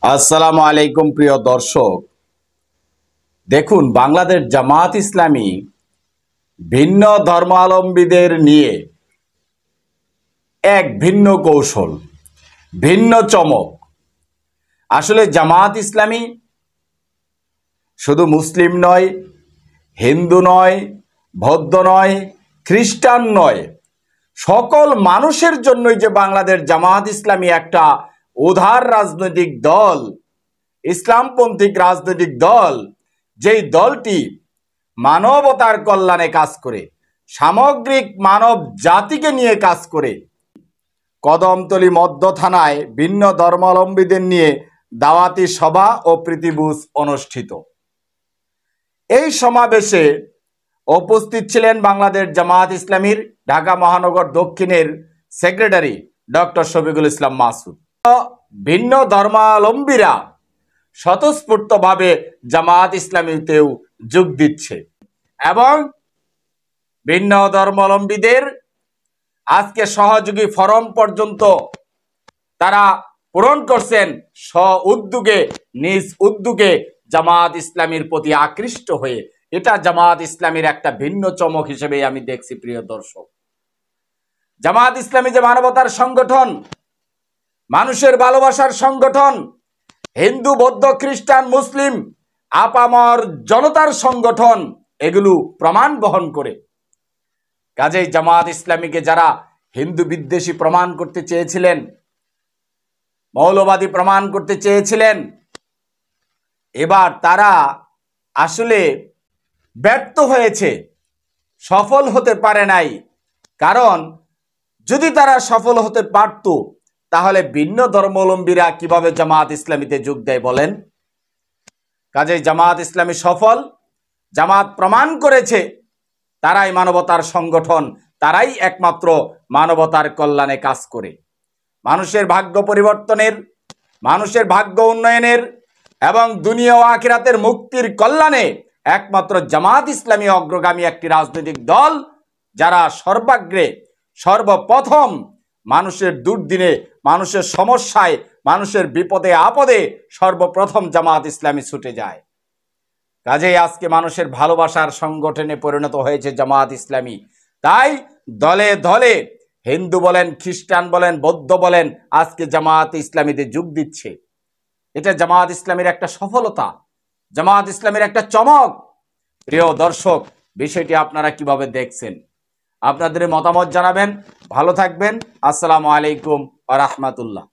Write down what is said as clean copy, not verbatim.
আসসালামু আলাইকুম প্রিয় দর্শক, দেখুন বাংলাদেশ জামাত ইসলামী ভিন্ন ধর্মাবলম্বীদের নিয়ে এক ভিন্ন কৌশল, ভিন্ন চমক। আসলে জামাত ইসলামী শুধু মুসলিম নয়, হিন্দু নয়, বৌদ্ধ নয়, খ্রিস্টান নয়, সকল মানুষের জন্যই যে বাংলাদেশ জামাত ইসলামী একটা উদার রাজনৈতিক দল, ইসলামপন্থী রাজনৈতিক দল, যেই দলটি মানবতার কল্যাণে কাজ করে, সামগ্রিক মানব জাতিকে নিয়ে কাজ করে। কদমতলী মধ্য থানায় ভিন্ন ধর্মাবলম্বীদের নিয়ে দাওয়াতি সভা ও প্রীতিভোজ অনুষ্ঠিত। এই সমাবেশে উপস্থিত ছিলেন বাংলাদেশ জামাত ইসলামীর ঢাকা মহানগর দক্ষিণের সেক্রেটারি ডক্টর শফিকুল ইসলাম মাসুদ। ভিন্ন ধর্মাবলম্বীরা স্বতঃস্ফূর্তভাবে জামাত ইসলামীতেও যোগ দিচ্ছে এবং ভিন্ন ধর্মাবলম্বীদের আজকে সহযোগী ফরম পর্যন্ত তারা পূরণ করছেন। নিজ উদ্যোগে জামাত ইসলামীর প্রতি আকৃষ্ট হয়ে। এটা জামাত ইসলামীর একটা ভিন্ন চমক হিসেবে আমি দেখছি। প্রিয় দর্শক, জামাত ইসলামী যে মানবতার সংগঠন, মানুষের ভালোবাসার সংগঠন, হিন্দু বৌদ্ধ খ্রিস্টান মুসলিম আপামর জনতার সংগঠন, এগুলো প্রমাণ বহন করে। কাজেই জামাত ইসলামীকে যারা হিন্দু বিদ্বেষী প্রমাণ করতে চেয়েছিলেন, মৌলবাদী প্রমাণ করতে চেয়েছিলেন, এবার তারা আসলে ব্যর্থ হয়েছে, সফল হতে পারে নাই। কারণ যদি তারা সফল হতে পারত তাহলে ভিন্ন ধর্মাবলম্বীরা কিভাবে জামাত ইসলামীতে যোগ দেয় বলেন? কাজেই জামাত ইসলামী সফল। জামাত প্রমাণ করেছে তারাই মানবতার সংগঠন, তারাই একমাত্র মানবতার কল্যাণে কাজ করে। মানুষের ভাগ্য পরিবর্তনের, মানুষের ভাগ্য উন্নয়নের এবং দুনিয়া ও আখিরাতের মুক্তির কল্যাণে একমাত্র জামাত ইসলামী অগ্রগামী একটি রাজনৈতিক দল, যারা সর্বাগ্রে সর্বপ্রথম মানুষের দুর্দিনে, মানুষের সমস্যায়, মানুষের বিপদে আপদে সর্বপ্রথম জামাত ইসলামী ছুটে যায়। কাজেই আজকে মানুষের ভালোবাসার সংগঠনে পরিণত হয়েছে জামাত ইসলামী। তাই দলে দলে হিন্দু বলেন, খ্রিস্টান বলেন, বৌদ্ধ বলেন, আজকে জামাত ইসলামীতে যোগ দিচ্ছে। এটা জামাত ইসলামীর একটা সফলতা, জামাত ইসলামীর একটা চমক। প্রিয় দর্শক, বিষয়টি আপনারা কিভাবে দেখছেন? আপনাদের মতামত জানাবেন। ভালো থাকবেন। আসসালামু আলাইকুম ওয়া রাহমাতুল্লাহ।